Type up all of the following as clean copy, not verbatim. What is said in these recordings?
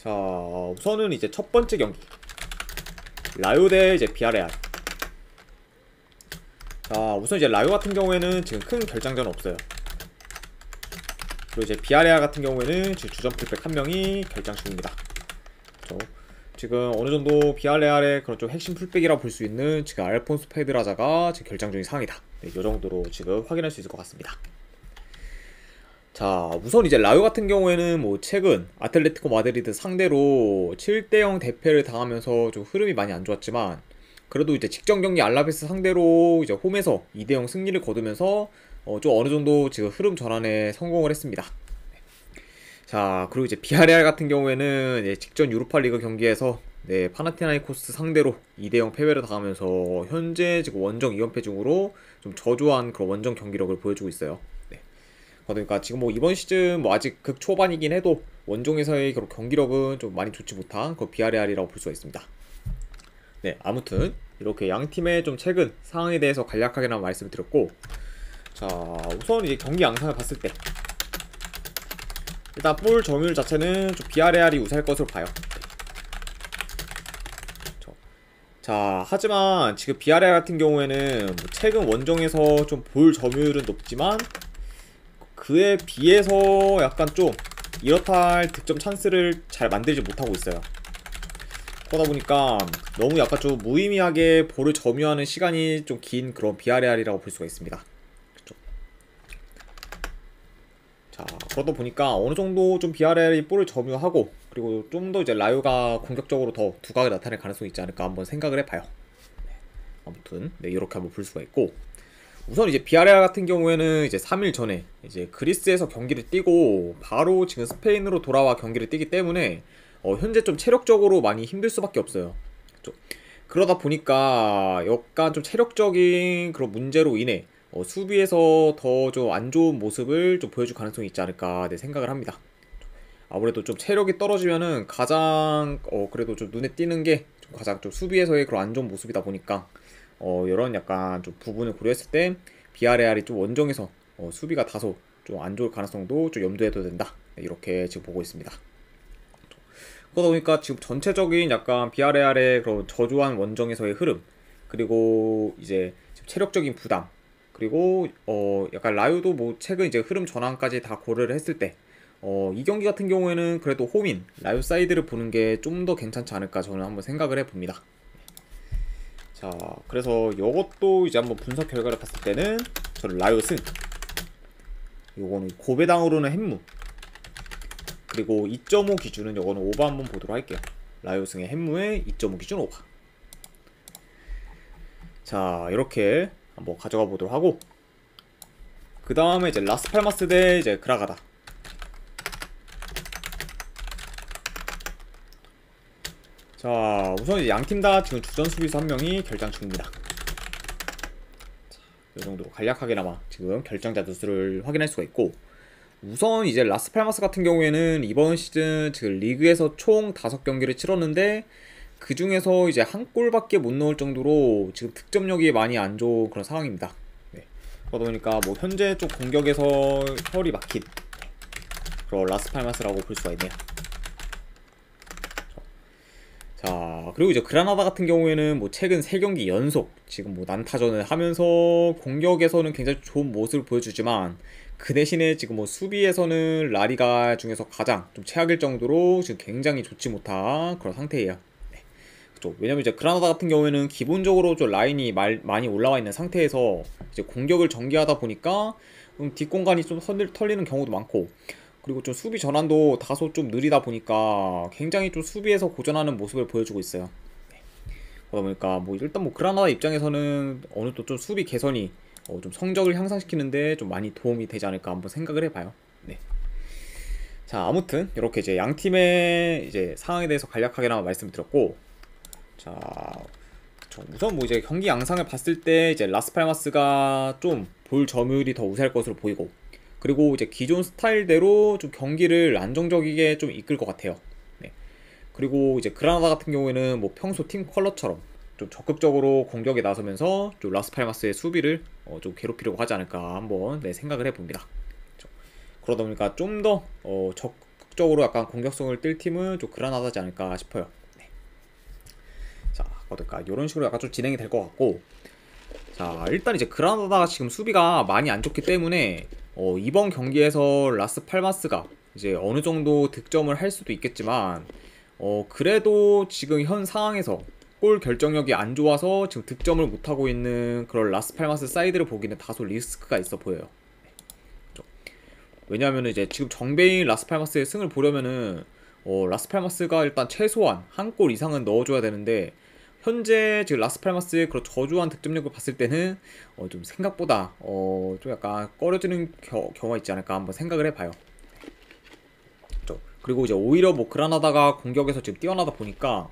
자, 우선은 이제 첫 번째 경기 라요 대 이제 비아레알. 자, 우선 이제 라요 같은 경우에는 지금 큰 결장전 없어요. 그리고 이제 비아레알 같은 경우에는 지금 주전 풀백 한 명이 결장 중입니다. 그렇죠? 지금 어느 정도 비아레알의 그런 좀 핵심 풀백이라고 볼 수 있는 지금 알폰소 페드라자가 지금 결장 중인 상황이다. 네, 이 정도로 지금 확인할 수 있을 것 같습니다. 자, 우선 이제 라요 같은 경우에는 뭐 최근 아틀레티코 마드리드 상대로 7대0 대패를 당하면서 좀 흐름이 많이 안 좋았지만, 그래도 이제 직전 경기 알라베스 상대로 이제 홈에서 2대0 승리를 거두면서 좀 어느 정도 지금 흐름 전환에 성공을 했습니다. 자, 그리고 이제 비아레알 같은 경우에는 이제 직전 유로파리그 경기에서 파나티나이코스 상대로 2대0 패배를 당하면서 현재 지금 원정 2연패 중으로 좀 저조한 그런 원정 경기력을 보여주고 있어요. 그러니까 지금 뭐 이번 시즌 뭐 아직 극 초반이긴 해도 원정에서의 그런 경기력은 좀 많이 좋지 못한 그 비아레알이라고 볼 수가 있습니다. 네, 아무튼 이렇게 양 팀의 좀 최근 상황에 대해서 간략하게나마 말씀을 드렸고, 자, 우선 이제 경기 양상을 봤을 때 일단 볼 점유율 자체는 좀 비아레알이 우세할 것으로 봐요. 자, 하지만 지금 비아레알 같은 경우에는 뭐 최근 원정에서 좀 볼 점유율은 높지만 그에 비해서 약간 좀 이렇다 할 득점 찬스를 잘 만들지 못하고 있어요. 그러다 보니까 너무 약간 좀 무의미하게 볼을 점유하는 시간이 좀 긴 그런 비아레알이라고 볼 수가 있습니다. 그렇죠? 자, 그러다 보니까 어느 정도 좀 비아레알이 볼을 점유하고, 그리고 좀 더 이제 라요가 공격적으로 더 두각을 나타낼 가능성이 있지 않을까 한번 생각을 해봐요. 아무튼 이렇게 한번 볼 수가 있고, 우선 이제 비아레알 같은 경우에는 이제 3일 전에 이제 그리스에서 경기를 뛰고 바로 지금 스페인으로 돌아와 경기를 뛰기 때문에 현재 좀 체력적으로 많이 힘들 수밖에 없어요. 그렇죠? 그러다 보니까 약간 좀 체력적인 그런 문제로 인해 수비에서 더 좀 안 좋은 모습을 좀 보여줄 가능성이 있지 않을까 생각을 합니다. 아무래도 좀 체력이 떨어지면은 가장 그래도 좀 눈에 띄는 게 좀 가장 좀 수비에서의 그런 안 좋은 모습이다 보니까 이런 약간 좀 부분을 고려했을 때 비아레알이 좀 원정에서 수비가 다소 좀 안 좋을 가능성도 좀 염두에 둬야 된다. 이렇게 지금 보고 있습니다. 그러다 보니까 지금 전체적인 약간 비아레알의 그런 저조한 원정에서의 흐름, 그리고 이제 체력적인 부담, 그리고 약간 라요도 뭐 최근 이제 흐름 전환까지 다 고려를 했을 때 이 경기 같은 경우에는 그래도 홈인 라요 사이드를 보는 게 좀 더 괜찮지 않을까 저는 한번 생각을 해봅니다. 자, 그래서 이것도 이제 한번 분석 결과를 봤을 때는 저는 라요 승, 요거는 고배당으로는 햄무, 그리고 2.5 기준은 요거는 오버 한번 보도록 할게요. 라요 승의 햄무의 2.5 기준 오버. 자, 이렇게 한번 가져가 보도록 하고, 그 다음에 이제 라스팔마스 대 이제 그라가다. 자, 우선 이제 양팀 다 지금 주전 수비수 한 명이 결장 중입니다. 자, 이 정도로 간략하게나마 지금 결장자 수를 확인할 수가 있고, 우선 이제 라스팔마스 같은 경우에는 이번 시즌 지금 리그에서 총 5경기를 치렀는데 그 중에서 이제 한 골밖에 못 넣을 정도로 지금 득점력이 많이 안 좋은 그런 상황입니다. 네. 그러다 보니까 뭐 현재 좀 공격에서 혈이 막힌 그런 라스팔마스라고 볼 수가 있네요. 자, 그리고 이제 그라나다 같은 경우에는 뭐 최근 3경기 연속 지금 뭐 난타전을 하면서 공격에서는 굉장히 좋은 모습을 보여주지만 그 대신에 지금 뭐 수비에서는 라리가 중에서 가장 좀 최악일 정도로 지금 굉장히 좋지 못한 그런 상태예요. 네. 그렇죠. 왜냐면 이제 그라나다 같은 경우에는 기본적으로 좀 라인이 많이 올라와 있는 상태에서 이제 공격을 전개하다 보니까 뒷공간이 좀 털리는 경우도 많고, 그리고 좀 수비 전환도 다소 좀 느리다 보니까 굉장히 좀 수비에서 고전하는 모습을 보여주고 있어요. 네. 그러다 보니까 뭐 일단 뭐 그라나다 입장에서는 어느 정도 좀 수비 개선이 좀 성적을 향상시키는데 좀 많이 도움이 되지 않을까 한번 생각을 해봐요. 네. 자, 아무튼 이렇게 이제 양 팀의 이제 상황에 대해서 간략하게나마 말씀드렸고, 자, 우선 뭐 이제 경기 양상을 봤을 때 이제 라스팔마스가 좀 볼 점유율이 더 우세할 것으로 보이고, 그리고 이제 기존 스타일대로 좀 경기를 안정적이게 좀 이끌 것 같아요. 네. 그리고 이제 그라나다 같은 경우에는 뭐 평소 팀 컬러처럼 좀 적극적으로 공격에 나서면서 좀 라스팔마스의 수비를 좀 괴롭히려고 하지 않을까 한번 생각을 해봅니다. 그렇죠. 그러다 보니까 좀 더 적극적으로 약간 공격성을 띨 팀은 좀 그라나다지 않을까 싶어요. 네. 자, 어떨까? 이런 식으로 약간 좀 진행이 될 것 같고, 자, 일단 이제 그라나다가 지금 수비가 많이 안 좋기 때문에 이번 경기에서 라스 팔마스가 이제 어느 정도 득점을 할 수도 있겠지만, 그래도 지금 현 상황에서 골 결정력이 안 좋아서 지금 득점을 못하고 있는 그런 라스팔마스 사이드를 보기는 다소 리스크가 있어 보여요. 왜냐하면 이제 지금 정배인 라스팔마스의 승을 보려면은 라스팔마스가 일단 최소한 한 골 이상은 넣어줘야 되는데, 현재 지금 라스팔마스의 그런 저조한 득점력을 봤을 때는 좀 생각보다 좀 약간 꺼려지는 경우가 있지 않을까 한번 생각을 해봐요. 그리고 이제 오히려 뭐 그라나다가 공격에서 지금 뛰어나다 보니까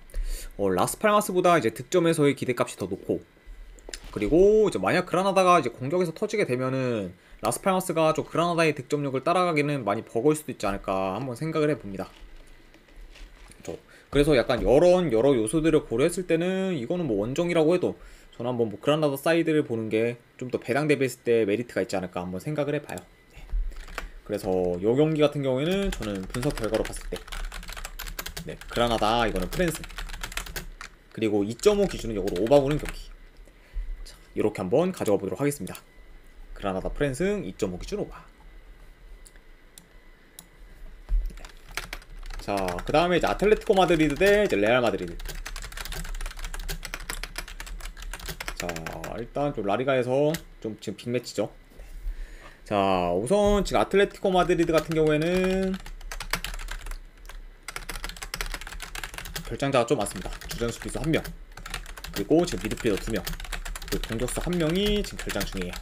라스팔마스보다 이제 득점에서의 기대값이 더 높고, 그리고 이제 만약 그라나다가 이제 공격에서 터지게 되면은 라스팔마스가 좀 그라나다의 득점력을 따라가기는 많이 버거울 수도 있지 않을까 한번 생각을 해봅니다. 그래서 약간 여러 요소들을 고려했을 때는 이거는 뭐 원정이라고 해도 저는 한번 뭐 그라나다 사이드를 보는 게 좀 더 배당 대비했을 때 메리트가 있지 않을까 한번 생각을 해봐요. 그래서 요 경기 같은 경우에는 저는 분석 결과로 봤을 때 그라나다 이거는 프랜스, 그리고 2.5 기준은 요거로 오바보는 경기, 자, 이렇게 한번 가져가 보도록 하겠습니다. 그라나다 프랜스 2.5 기준 오바. 자, 그 다음에 이제 아틀레티코 마드리드 대 이제 레알 마드리드. 자, 일단 좀 라리가에서 좀 지금 빅매치죠. 자, 우선 지금 아틀레티코 마드리드 같은 경우에는 결장자가 좀 많습니다. 주전 수비수 1명, 그리고 지금 미드필더 2명, 그리고 공격수 1명이 지금 결장 중이에요.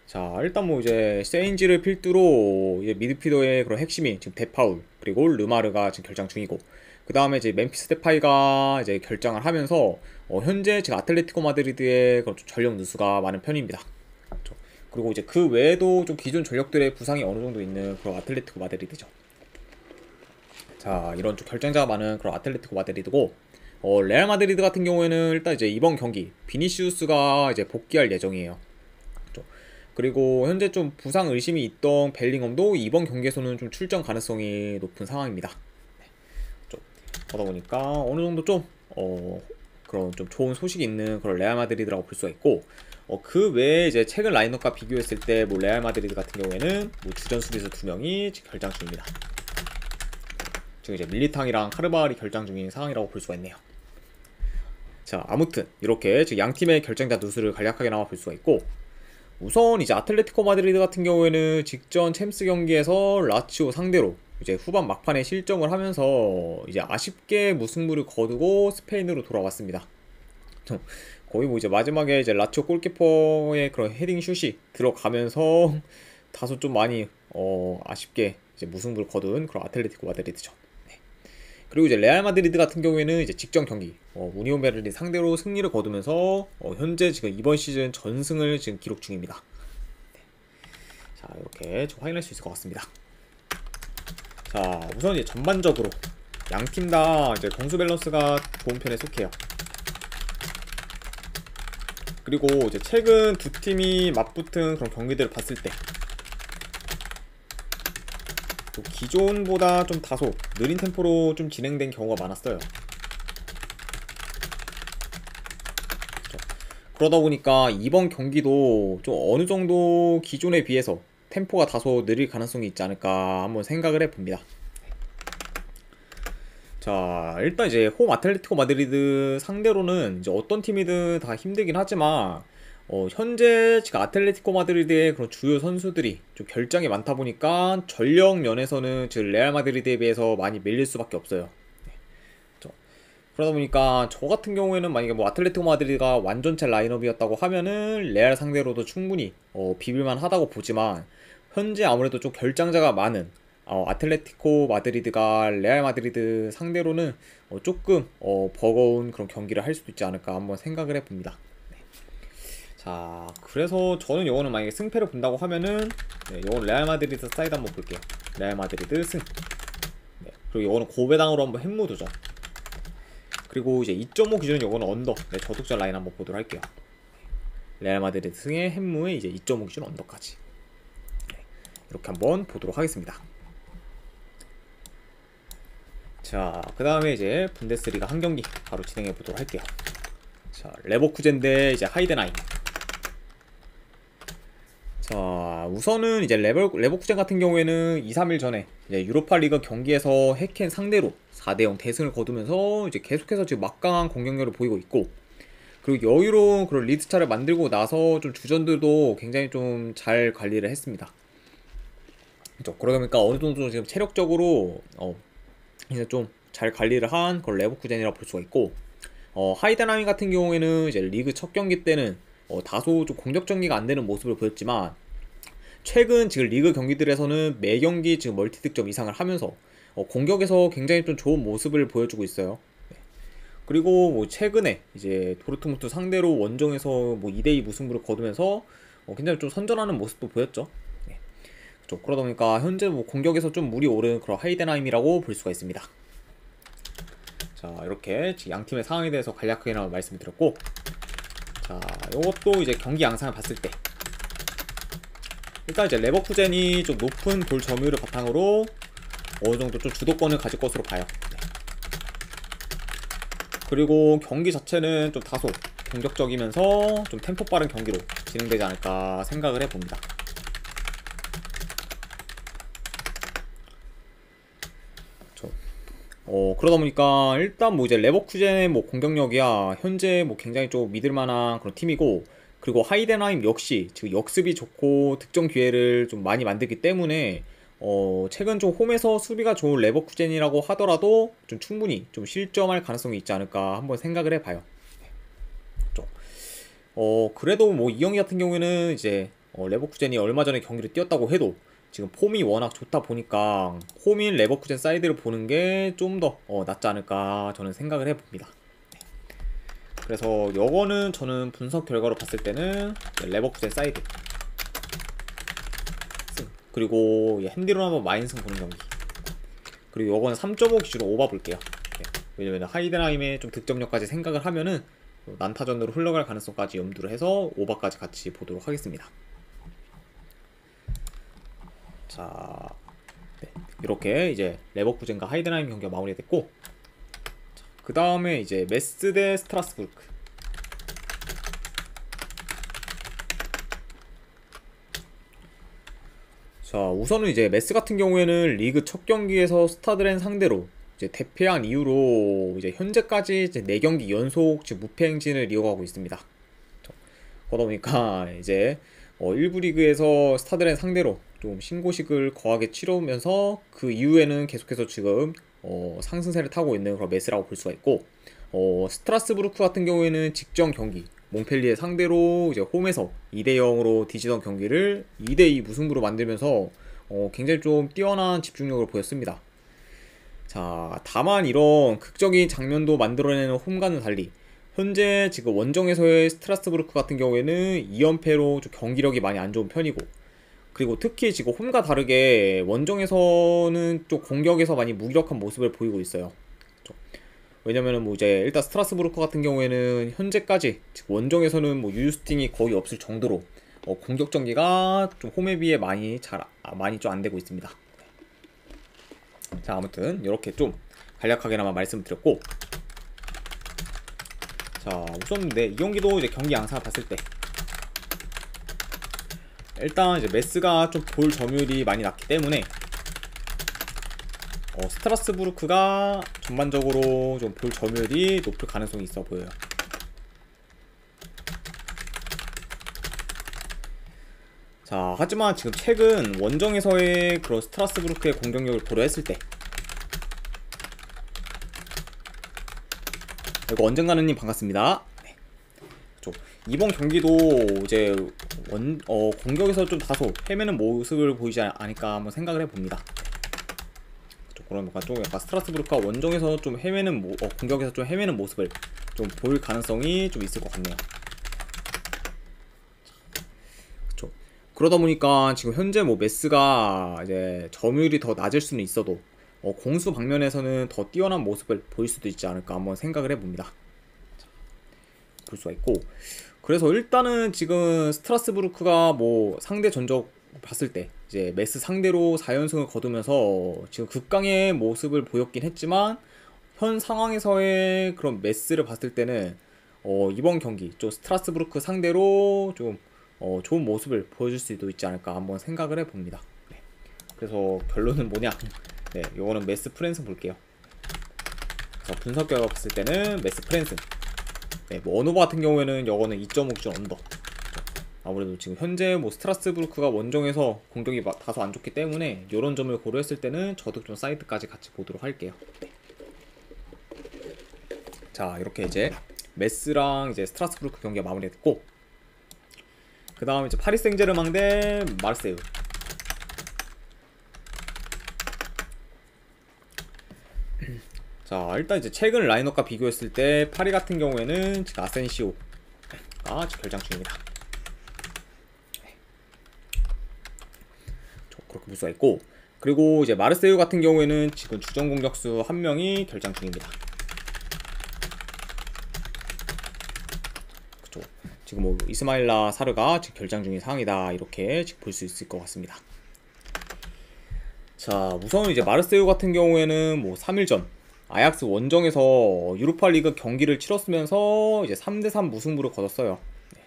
자, 일단 뭐 이제 세인지를 필두로 이제 미드필더의 그런 핵심이 지금 데파울, 그리고 르마르가 지금 결장 중이고, 그 다음에 이제 멤피스 데파이가 이제 결장을 하면서 현재 지금 아틀레티코 마드리드의 그런 전력 누수가 많은 편입니다. 그리고 이제 그 외에도 좀 기존 전력들의 부상이 어느 정도 있는 그런 아틀레티코 마드리드죠. 자, 이런 좀 결장자가 많은 그런 아틀레티코 마드리드고, 레알 마드리드 같은 경우에는 일단 이제 이번 경기 비니시우스가 이제 복귀할 예정이에요. 그리고 현재 좀 부상 의심이 있던 벨링엄도 이번 경기에서는 좀 출전 가능성이 높은 상황입니다. 그러다 보니까 어느 정도 좀 그런 좀 좋은 소식이 있는 그런 레알 마드리드라고 볼 수가 있고, 그 외에 이제 최근 라인업과 비교했을 때 뭐 레알 마드리드 같은 경우에는 뭐 주전 수비수 2명이 지금 결장 중입니다. 지금 이제 밀리탕이랑 카르바알이 결장 중인 상황이라고 볼 수가 있네요. 자, 아무튼 이렇게 지금 양 팀의 결장자 누수를 간략하게나마 볼 수가 있고, 우선 이제 아틀레티코 마드리드 같은 경우에는 직전 챔스 경기에서 라치오 상대로 이제 후반 막판에 실점을 하면서 이제 아쉽게 무승부를 거두고 스페인으로 돌아왔습니다. 거의 뭐 이제 마지막에 이제 라치오 골키퍼의 그런 헤딩 슛이 들어가면서 다소 좀 많이 아쉽게 이제 무승부를 거둔 그런 아틀레티코 마드리드죠. 네. 그리고 이제 레알 마드리드 같은 경우에는 이제 직전 경기 우니온 베를린 상대로 승리를 거두면서 현재 지금 이번 시즌 전승을 지금 기록 중입니다. 네. 자, 이렇게 좀 확인할 수 있을 것 같습니다. 자, 우선 이제 전반적으로 양 팀 다 이제 공수 밸런스가 좋은 편에 속해요. 그리고 이제 최근 두 팀이 맞붙은 그런 경기들을 봤을 때 또 기존보다 좀 다소 느린 템포로 좀 진행된 경우가 많았어요. 그러다 보니까 이번 경기도 좀 어느 정도 기존에 비해서 템포가 다소 느릴 가능성이 있지 않을까 한번 생각을 해봅니다. 자, 일단 이제 홈 아틀레티코 마드리드 상대로는 이제 어떤 팀이든 다 힘들긴 하지만 현재 지금 아틀레티코 마드리드의 그런 주요 선수들이 좀 결장이 많다 보니까 전력 면에서는 지금 레알 마드리드에 비해서 많이 밀릴 수밖에 없어요. 그러다 보니까 저 같은 경우에는 만약에 뭐 아틀레티코 마드리드가 완전체 라인업이었다고 하면은 레알 상대로도 충분히 비빌만 하다고 보지만, 현재 아무래도 좀 결장자가 많은 아틀레티코 마드리드가 레알 마드리드 상대로는 조금 버거운 그런 경기를 할 수도 있지 않을까 한번 생각을 해봅니다. 네. 자, 그래서 저는 이거는 만약에 승패를 본다고 하면은 이거는 레알 마드리드 사이드 한번 볼게요. 레알 마드리드 승. 네. 그리고 이거는 고배당으로 한번 햄무드죠. 그리고 이제 2.5 기준은 이거는 언더. 네, 저독자 라인 한번 보도록 할게요. 레알 마드리드 승의 햄무에 이제 2.5 기준 언더까지. 네. 이렇게 한번 보도록 하겠습니다. 자, 그 다음에 이제 분데스리가 한 경기 바로 진행해 보도록 할게요. 자, 레버쿠젠 대 이제 하이덴하임. 자, 우선은 이제 레버쿠젠 같은 경우에는 2, 3일 전에 이제 유로파 리그 경기에서 해켄 상대로 4대0 대승을 거두면서 이제 계속해서 지금 막강한 공격력을 보이고 있고, 그리고 여유로운 그런 리드차를 만들고 나서 좀 주전들도 굉장히 좀 잘 관리를 했습니다. 그렇죠. 그러다 보니까 어느 정도 지금 체력적으로 이제 좀 잘 관리를 한 그런 레버쿠젠이라고 볼 수가 있고, 하이덴하임 같은 경우에는 이제 리그 첫 경기 때는 다소 좀 공격 전개가 안 되는 모습을 보였지만, 최근 지금 리그 경기들에서는 매 경기 지금 멀티 득점 이상을 하면서 공격에서 굉장히 좀 좋은 모습을 보여주고 있어요. 네. 그리고 뭐 최근에 이제 도르트문트 상대로 원정에서 뭐 2대2 무승부를 거두면서 굉장히 좀 선전하는 모습도 보였죠. 네. 그렇죠. 그러다 보니까 현재 뭐 공격에서 좀 물이 오른 그런 하이덴하임이라고 볼 수가 있습니다. 자, 이렇게 양 팀의 상황에 대해서 간략하게나마 말씀을 드렸고, 자, 요것도 이제 경기 양상을 봤을 때 일단 이제 레버쿠젠이 좀 높은 볼 점유율을 바탕으로 어느 정도 좀 주도권을 가질 것으로 봐요. 네. 그리고 경기 자체는 좀 다소 공격적이면서 좀 템포 빠른 경기로 진행되지 않을까 생각을 해봅니다. 그러다 보니까 일단 뭐 이제 레버쿠젠의 뭐 공격력이야 현재 뭐 굉장히 좀 믿을만한 그런 팀이고, 그리고 하이덴하임 역시 지금 역습이 좋고 득점 기회를 좀 많이 만들기 때문에 최근 좀 홈에서 수비가 좋은 레버쿠젠이라고 하더라도 좀 충분히 좀 실점할 가능성이 있지 않을까 한번 생각을 해봐요. 그래도 뭐 이 경기 같은 경우에는 이제 레버쿠젠이 얼마 전에 경기를 뛰었다고 해도 지금 폼이 워낙 좋다 보니까 홈인 레버쿠젠 사이드를 보는 게 좀 더 낫지 않을까 저는 생각을 해봅니다. 그래서 요거는 저는 분석 결과로 봤을 때는 레버쿠젠 사이드, 그리고 핸디로 한번 마인승 보는 경기, 그리고 요거는 3.5 기준으로 오바 볼게요. 왜냐면 하이덴하임의 좀 득점력까지 생각을 하면은 난타전으로 흘러갈 가능성까지 염두를 해서 오바까지 같이 보도록 하겠습니다. 자, 네, 이렇게 이제 레버쿠젠과 하이덴하임 경기가 마무리됐고, 그 다음에 이제 메스 대 스트라스부르크. 자, 우선은 이제 메스 같은 경우에는 리그 첫 경기에서 스타드렌 상대로 이제 대패한 이후로 이제 현재까지 이제 4경기 연속 지금 무패 행진을 이어가고 있습니다. 그러다 보니까 이제 1부 리그에서 스타드렌 상대로 좀 신고식을 거하게 치르면서 그 이후에는 계속해서 지금 상승세를 타고 있는 그런 메스라고 볼 수가 있고, 스트라스부르크 같은 경우에는 직전 경기 몽펠리에 상대로 이제 홈에서 2대0으로 뒤지던 경기를 2대2 무승부로 만들면서 굉장히 좀 뛰어난 집중력을 보였습니다. 자, 다만 이런 극적인 장면도 만들어내는 홈과는 달리 현재 지금 원정에서의 스트라스부르크 같은 경우에는 2연패로 좀 경기력이 많이 안 좋은 편이고, 그리고 특히 지금 홈과 다르게 원정에서는 좀 공격에서 많이 무기력한 모습을 보이고 있어요. 왜냐면은 뭐 이제 일단 스트라스부르크 같은 경우에는 현재까지 지금 원정에서는 뭐 유유스팅이 거의 없을 정도로 공격 전개가 좀 홈에 비해 많이 좀 안 되고 있습니다. 자, 아무튼 이렇게 좀 간략하게나마 말씀드렸고, 자, 우선 이 경기도 이제 경기 양상을 봤을 때 일단 이제 메스가 좀 볼 점유율이 많이 낮기 때문에 스트라스부르크가 전반적으로 좀 볼 점유율이 높을 가능성이 있어 보여요. 자, 하지만 지금 최근 원정에서의 그런 스트라스부르크의 공격력을 고려했을 때, 이거 언젠가는님 반갑습니다. 네. 이번 경기도 이제 공격에서 좀 다소 헤매는 모습을 보이지 않을까 한번 생각을 해봅니다. 그러니까 좀 약간 스트라스부르크가 원정에서 좀 헤매는 공격에서 좀 헤매는 모습을 좀 보일 가능성이 좀 있을 것 같네요. 그쵸. 그러다 보니까 지금 현재 뭐 메스가 이제 점유율이 더 낮을 수는 있어도 공수 방면에서는 더 뛰어난 모습을 보일 수도 있지 않을까 한번 생각을 해봅니다. 볼 수가 있고, 그래서 일단은 지금 스트라스부르크가 뭐 상대 전적 봤을 때 이제 메스 상대로 4연승을 거두면서 지금 극강의 모습을 보였긴 했지만 현 상황에서의 그런 메스를 봤을 때는 이번 경기 좀 스트라스부르크 상대로 좀 좋은 모습을 보여줄 수도 있지 않을까 한번 생각을 해봅니다. 네. 그래서 결론은 뭐냐? 네, 요거는 메스 프랜승 볼게요. 그래서 분석 결과 봤을 때는 메스 프랜승. 네, 뭐 언어바 같은 경우에는 요거는 2.5 기준 언더. 아무래도 지금 현재 뭐 스트라스부르크가 원정에서 공격이 다소 안 좋기 때문에 이런 점을 고려했을 때는 저도 좀 사이드까지 같이 보도록 할게요. 네. 자, 이렇게 이제 메스랑 이제 스트라스부르크 경기가 마무리됐고, 그 다음 이제 파리 생제르맹 대 마르세유. 자, 일단 이제 최근 라인업과 비교했을 때 파리 같은 경우에는 지금 아센시오가 지금 결장 중입니다. 그렇게 볼 수가 있고, 그리고 이제 마르세유 같은 경우에는 지금 주전 공격수 한 명이 결장 중입니다. 그쵸. 지금 뭐 이스마일라 사르가 지금 결장 중인 상황이다, 이렇게 지금 볼 수 있을 것 같습니다. 자, 우선 이제 마르세유 같은 경우에는 뭐 3일 전 아약스 원정에서 유로파리그 경기를 치렀으면서 이제 3대3 무승부를 거뒀어요. 네.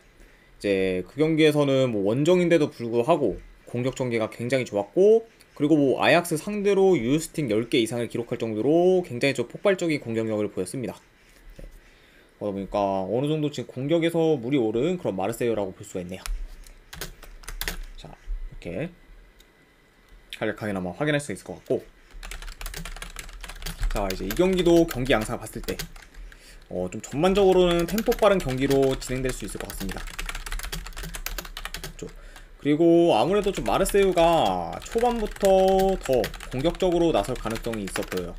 이제 그 경기에서는 뭐 원정인데도 불구하고 공격 전개가 굉장히 좋았고, 그리고 뭐 아약스 상대로 유스팅 10개 이상을 기록할 정도로 굉장히 좀 폭발적인 공격력을 보였습니다. 네. 그러다 보니까 어느 정도 지금 공격에서 물이 오른 그런 마르세유라고 볼 수가 있네요. 자, 이렇게 간략하게나마 확인할 수 있을 것 같고, 자, 이제 이 경기도 경기 양상을 봤을 때 좀 전반적으로는 템포 빠른 경기로 진행될 수 있을 것 같습니다. 그리고 아무래도 좀 마르세유가 초반부터 더 공격적으로 나설 가능성이 있어 보여요.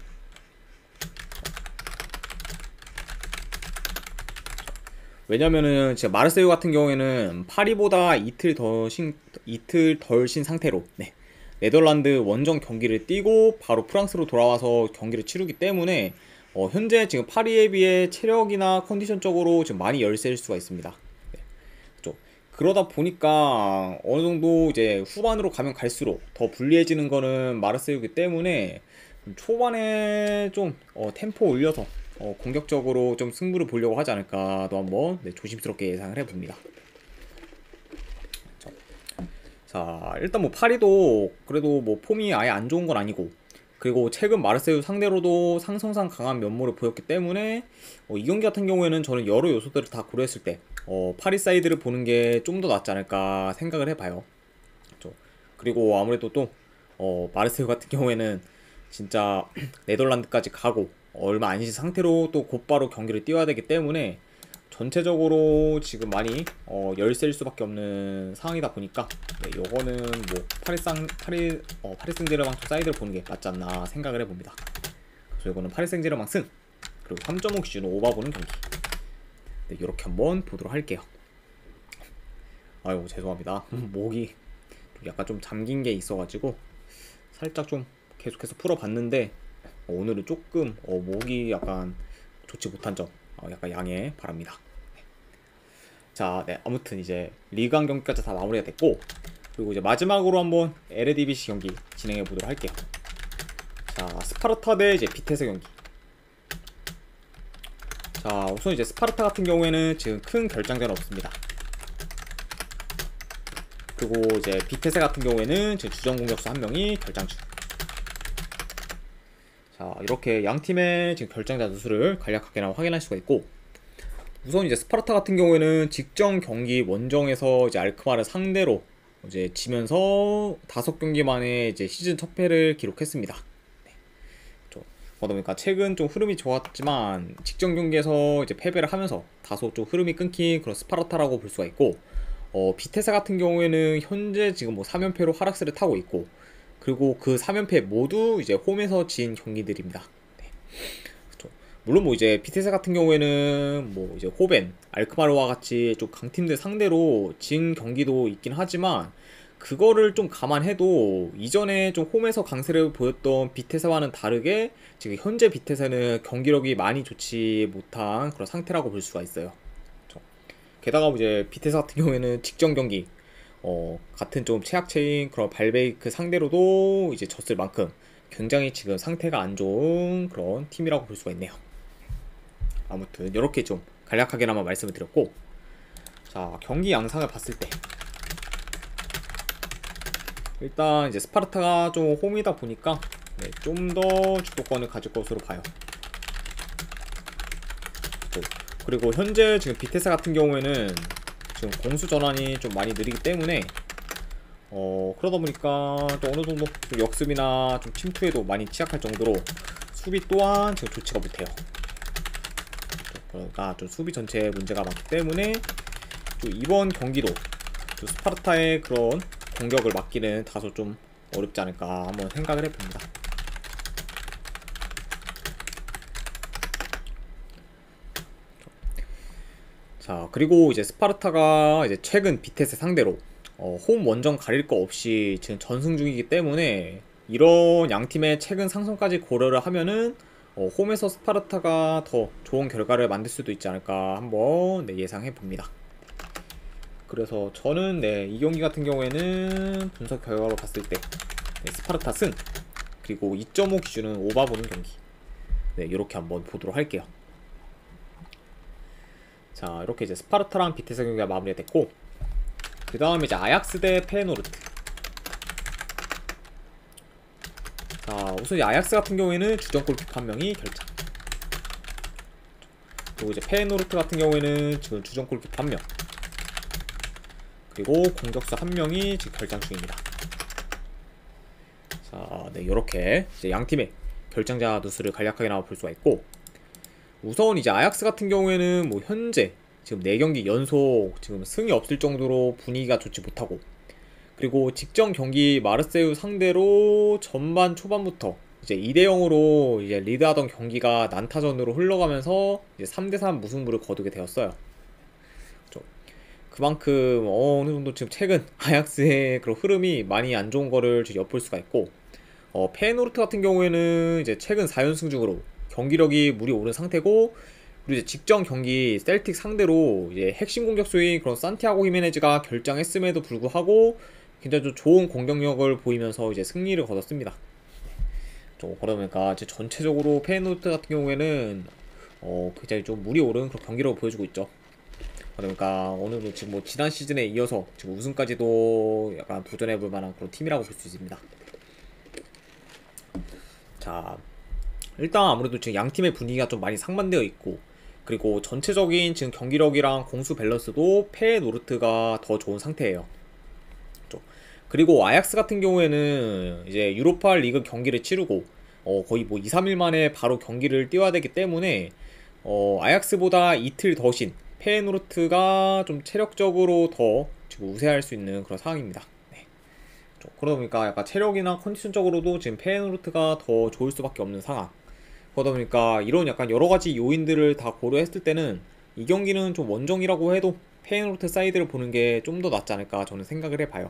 왜냐면은 지금 마르세유 같은 경우에는 파리보다 이틀 덜 쉰 상태로 네덜란드 원정 경기를 뛰고 바로 프랑스로 돌아와서 경기를 치르기 때문에 현재 지금 파리에 비해 체력이나 컨디션적으로 지금 많이 열세일 수가 있습니다. 그러다 보니까 어느 정도 이제 후반으로 가면 갈수록 더 불리해지는 거는 마르세유이기 때문에 초반에 좀 템포 올려서 공격적으로 좀 승부를 보려고 하지 않을까도 한번 조심스럽게 예상을 해봅니다. 자, 일단 뭐 파리도 그래도 뭐 폼이 아예 안 좋은 건 아니고, 그리고 최근 마르세유 상대로도 상성상 강한 면모를 보였기 때문에 이 경기 같은 경우에는 저는 여러 요소들을 다 고려했을 때 파리 사이드를 보는 게 좀 더 낫지 않을까 생각을 해봐요. 그렇죠? 그리고 아무래도 또 마르세유 같은 경우에는 진짜 네덜란드까지 가고 얼마 안 쉰 상태로 또 곧바로 경기를 뛰어야 되기 때문에 전체적으로 지금 많이 열세일 수밖에 없는 상황이다 보니까 요거는 뭐 파리 생제르맹 사이드를 보는 게 맞지 않나 생각을 해봅니다. 그래서 요거는 파리 생제르맹 승, 그리고 3.5 기준 오바 보는 경기. 네, 요렇게 한번 보도록 할게요. 아유, 죄송합니다. 목이 약간 좀 잠긴 게 있어가지고 살짝 좀 계속해서 풀어봤는데 오늘은 조금 목이 약간 좋지 못한 점 약간 양해 바랍니다. 네. 자, 아무튼 이제 리그왕 경기까지 다 마무리가 됐고, 그리고 이제 마지막으로 한번 LADBC 경기 진행해 보도록 할게요. 자, 스파르타 대 이제 비테스 경기. 자, 우선 이제 스파르타 같은 경우에는 지금 큰 결장전은 없습니다. 그리고 이제 비테세 같은 경우에는 지금 주전 공격수 한 명이 결장 중. 자, 이렇게 양 팀의 지금 결장자 누수를 간략하게나마 확인할 수가 있고, 우선 이제 스파르타 같은 경우에는 직전 경기 원정에서 이제 알크마르 상대로 이제 지면서 5경기 만에 이제 시즌 첫 패를 기록했습니다. 네. 그러다 보니까 최근 좀 흐름이 좋았지만 직전 경기에서 이제 패배를 하면서 다소 좀 흐름이 끊긴 그런 스파르타라고 볼 수가 있고, 비테사 같은 경우에는 현재 지금 뭐 3연패로 하락세를 타고 있고, 그리고 그 3연패 모두 이제 홈에서 진 경기들입니다. 네. 물론 뭐 이제 비테사 같은 경우에는 뭐 이제 호벤, 알크마르와 같이 좀 강팀들 상대로 진 경기도 있긴 하지만 그거를 좀 감안해도 이전에 좀 홈에서 강세를 보였던 비테사와는 다르게 지금 현재 비테사는 경기력이 많이 좋지 못한 그런 상태라고 볼 수가 있어요. 게다가 이제 비테사 같은 경우에는 직전 경기 같은 좀 최악체인 그런 발베이크 상대로도 이제 졌을 만큼 굉장히 지금 상태가 안 좋은 그런 팀이라고 볼 수가 있네요. 아무튼 이렇게 좀 간략하게나마 말씀을 드렸고, 자, 경기 양상을 봤을 때 일단 이제 스파르타가 좀 홈이다 보니까 좀 더 주도권을 가질 것으로 봐요. 그리고 현재 지금 비테스 같은 경우에는 지금 공수 전환이 좀 많이 느리기 때문에 그러다 보니까 또 어느 정도 좀 역습이나 좀 침투에도 많이 취약할 정도로 수비 또한 지금 좋지가 못해요. 그러니까 좀 수비 전체에 문제가 많기 때문에 좀 이번 경기도 좀 스파르타의 그런 공격을 막기는 다소 좀 어렵지 않을까 한번 생각을 해봅니다. 자, 그리고 이제 스파르타가 이제 최근 비테스 상대로 홈 원정 가릴 거 없이 지금 전승 중이기 때문에 이런 양팀의 최근 상승까지 고려를 하면은 홈에서 스파르타가 더 좋은 결과를 만들 수도 있지 않을까 한번 예상해 봅니다. 그래서 저는 이 경기 같은 경우에는 분석 결과로 봤을 때 스파르타 승, 그리고 2.5 기준은 오바 보는 경기, 이렇게 한번 보도록 할게요. 자, 이렇게 이제 스파르타랑 비테스 경기가 마무리가 됐고, 그 다음에 이제 아약스 대 페노르트. 자, 우선 이 아약스 같은 경우에는 주전 골키퍼 한 명이 결장, 그리고 이제 페노르트 같은 경우에는 지금 주전 골키퍼 한 명, 그리고 공격수 한 명이 지금 결장 중입니다. 자, 이렇게 이제 양 팀의 결장자 누수를 간략하게 나와 볼 수가 있고, 우선 이제 아약스 같은 경우에는 뭐 현재 지금 4경기 연속 지금 승이 없을 정도로 분위기가 좋지 못하고, 그리고 직전 경기 마르세유 상대로 전반 초반부터 이제 2대0으로 이제 리드하던 경기가 난타전으로 흘러가면서 이제 3대3 무승부를 거두게 되었어요. 그만큼 어느 정도 지금 최근 아약스의 그런 흐름이 많이 안 좋은 거를 엿볼 수가 있고, 페노르트 같은 경우에는 이제 최근 4연승 중으로 경기력이 물이 오른 상태고, 그리고 이제 직전 경기 셀틱 상대로 이제 핵심 공격수인 그런 산티아고 히메네즈가 결장했음에도 불구하고 굉장히 좀 좋은 공격력을 보이면서 이제 승리를 거뒀습니다. 그러다 보니까 이제 전체적으로 페노르트 같은 경우에는 굉장히 좀 물이 오른 그런 경기력을 보여주고 있죠. 그러니까 어느 정도 지금 뭐 지난 시즌에 이어서 지금 우승까지도 약간 도전해볼 만한 그런 팀이라고 볼 수 있습니다. 자, 일단 아무래도 지금 양 팀의 분위기가 좀 많이 상반되어 있고, 그리고 전체적인 지금 경기력이랑 공수 밸런스도 페노르트가 더 좋은 상태예요. 그리고 아약스 같은 경우에는 이제 유로파 리그 경기를 치르고 거의 뭐 2, 3일 만에 바로 경기를 뛰어야 되기 때문에 아약스보다 이틀 더 쉰 페노르트가 좀 체력적으로 더 지금 우세할 수 있는 그런 상황입니다. 그러다 보니까 약간 체력이나 컨디션적으로도 지금 페노르트가 더 좋을 수밖에 없는 상황. 그러다 보니까 이런 약간 여러가지 요인들을 다 고려했을 때는 이 경기는 좀 원정이라고 해도 페노르트 사이드를 보는 게 좀 더 낫지 않을까 저는 생각을 해봐요.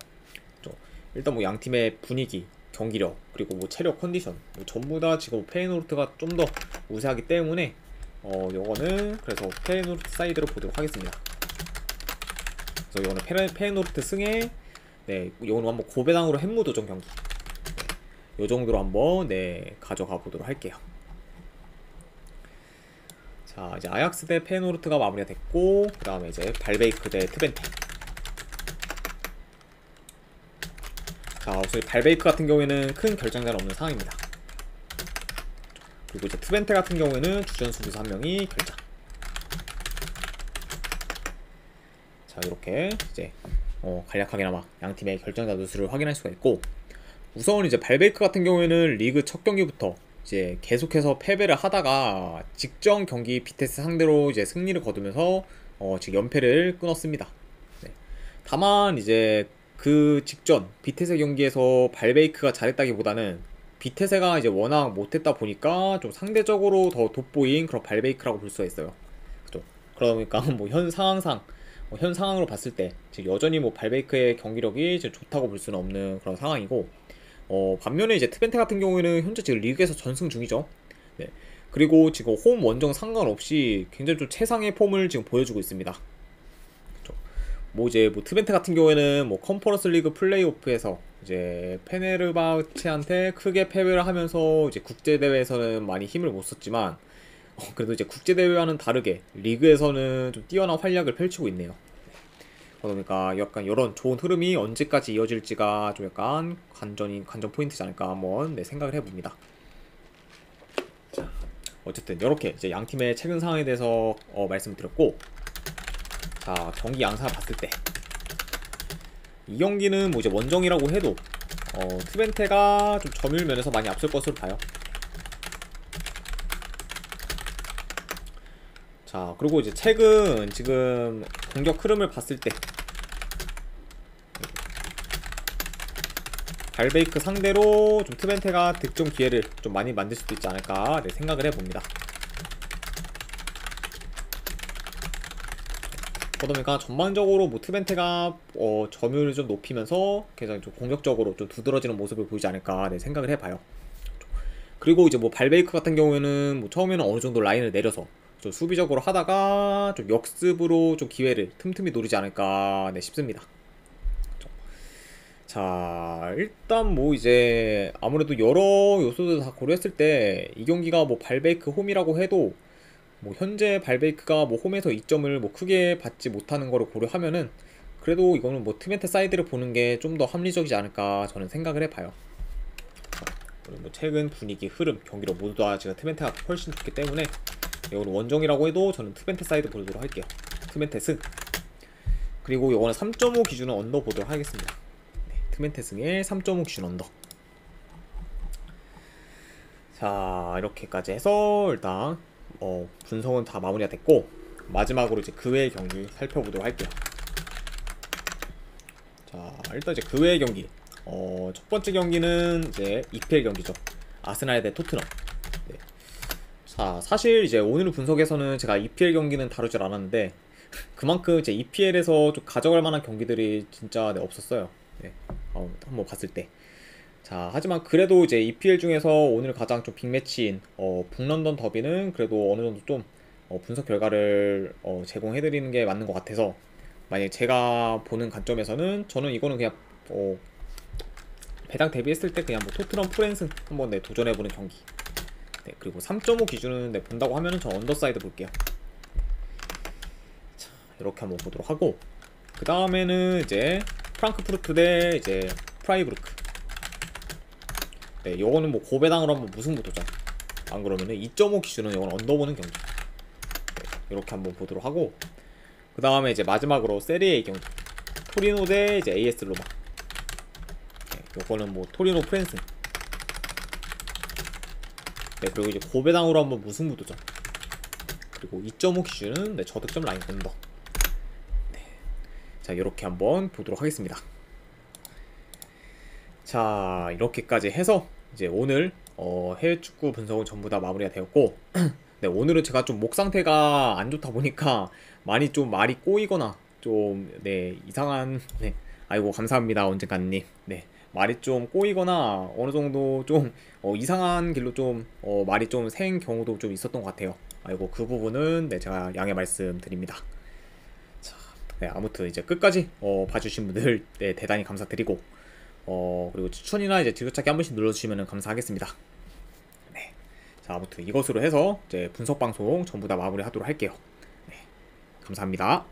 일단 뭐 양팀의 분위기, 경기력, 그리고 뭐 체력 컨디션 뭐 전부 다 지금 페노르트가 좀 더 우세하기 때문에 요거는 그래서 페노르트 사이드로 보도록 하겠습니다. 그래서 이거는 페노르트 승에 요거는 한번 고배당으로 햄무 도전 경기 요 정도로 한번 가져가 보도록 할게요. 자, 이제 아약스 대 페노르트가 마무리가 됐고, 그 다음에 이제 발베이크 대 트벤테. 자, 우선 발베이크 같은 경우에는 큰 결장자는 없는 상황입니다. 그리고 이제 트벤테 같은 경우에는 주전 수비수 한 명이 결장. 자, 이렇게 이제 간략하게나마 양팀의 결정자 누수를 확인할 수가 있고, 우선 이제 발베이크 같은 경우에는 리그 첫 경기부터 이제 계속해서 패배를 하다가 직전 경기 비테스 상대로 이제 승리를 거두면서 지금 연패를 끊었습니다. 다만 이제 그 직전 비테세 경기에서 발베이크가 잘했다기보다는 비테세가 이제 워낙 못했다 보니까 좀 상대적으로 더 돋보인 그런 발베이크라고 볼 수가 있어요. 그죠? 그러다 보니까 뭐 현 상황상 현 상황으로 봤을 때 지금 여전히 뭐 발베이크의 경기력이 이제 좋다고 볼 수는 없는 그런 상황이고, 반면에 이제 트벤테 같은 경우에는 현재 지금 리그에서 전승 중이죠. 그리고 지금 홈 원정 상관없이 굉장히 좀 최상의 폼을 지금 보여주고 있습니다. 그쵸? 뭐 이제 뭐 트벤트 같은 경우에는 뭐 컨퍼런스 리그 플레이오프에서 이제 페네르바체한테 크게 패배를 하면서 이제 국제 대회에서는 많이 힘을 못 썼지만 그래도 이제 국제 대회와는 다르게 리그에서는 좀 뛰어난 활약을 펼치고 있네요. 그러니까 약간 이런 좋은 흐름이 언제까지 이어질지가 좀 약간 관전 포인트지 않을까 한번 생각을 해봅니다. 자, 어쨌든 이렇게 이제 양 팀의 최근 상황에 대해서 말씀드렸고, 자 경기 양상을 봤을 때 이 경기는 뭐 이제 원정이라고 해도 트벤테가 좀 점유율 면에서 많이 앞설 것으로 봐요. 자 그리고 이제 최근 지금 공격 흐름을 봤을 때 발베이크 상대로 좀 트벤테가 득점 기회를 좀 많이 만들 수도 있지 않을까 생각을 해봅니다. 그러다 보니까 전반적으로 뭐 트벤테가 점유율을 좀 높이면서 굉장히 좀 공격적으로 좀 두드러지는 모습을 보이지 않을까 생각을 해봐요. 그리고 이제 뭐 발베이크 같은 경우에는 뭐 처음에는 어느 정도 라인을 내려서 좀 수비적으로 하다가 좀 역습으로 좀 기회를 틈틈이 노리지 않을까 싶습니다. 자 일단 뭐 이제 아무래도 여러 요소들 다 고려했을 때 이 경기가 뭐 발베이크 홈이라고 해도 뭐 현재 발베이크가 뭐 홈에서 2점을 뭐 크게 받지 못하는 거를 고려하면은 그래도 이거는 뭐 트벤테 사이드를 보는 게 좀 더 합리적이지 않을까 저는 생각을 해봐요. 그리고 뭐 최근 분위기 흐름 경기로 모두 다 제가 트벤테가 훨씬 좋기 때문에 이거는 원정이라고 해도 저는 트벤테 사이드 보도록 할게요. 트벤테 승. 그리고 이거는 3.5 기준은 언더 보도록 하겠습니다. 트벤테 승에 3.5 기준 언더. 자 이렇게까지 해서 일단 분석은 다 마무리가 됐고, 마지막으로 이제 그 외의 경기 살펴보도록 할게요. 자 일단 이제 그 외의 경기 첫 번째 경기는 이제 EPL 경기죠. 아스날 대 토트넘. 네. 자 사실 이제 오늘 분석에서는 제가 EPL 경기는 다루질 않았는데 그만큼 이제 EPL에서 좀 가져갈 만한 경기들이 진짜 없었어요. 네. 한번 봤을 때. 자 하지만 그래도 이제 EPL 중에서 오늘 가장 좀 빅매치인 북런던 더비는 그래도 어느 정도 좀 분석 결과를 제공해드리는 게 맞는 것 같아서, 만약에 제가 보는 관점에서는 저는 이거는 그냥 배당 대비했을 때 그냥 뭐 토트넘 프랜스 한번 도전해보는 경기. 네, 그리고 3.5 기준은 본다고 하면은 저 언더사이드 볼게요. 자 이렇게 한번 보도록 하고, 그 다음에는 이제 프랑크푸르트 대 이제 프라이부르크. 네, 요거는 뭐 고배당으로 한번 무승부 도전. 안 그러면은 2.5 기준은 요건 언더보는 경기. 네, 이렇게 한번 보도록 하고, 그 다음에 이제 마지막으로 세리에 경기. 토리노 대 이제 AS 로마. 네, 요거는 뭐 토리노 프랜스. 네, 그리고 이제 고배당으로 한번 무승부 도전. 그리고 2.5 기준은 저득점 라인 언더. 네. 자, 요렇게 한번 보도록 하겠습니다. 자 이렇게까지 해서 이제 오늘 해외 축구 분석은 전부 다 마무리가 되었고 네 오늘은 제가 좀 목 상태가 안 좋다 보니까 많이 좀 말이 꼬이거나 좀 이상한 아이고 감사합니다 언젠가님. 네 말이 좀 꼬이거나 어느 정도 좀 이상한 길로 좀 말이 좀 샌 경우도 좀 있었던 것 같아요. 아이고 그 부분은 제가 양해 말씀드립니다. 자, 아무튼 이제 끝까지 봐주신 분들 대단히 감사드리고, 그리고 추천이나 이제 지도찾기 한 번씩 눌러주시면 감사하겠습니다. 네. 자, 아무튼 이것으로 해서 이제 분석 방송 전부 다 마무리하도록 할게요. 네. 감사합니다.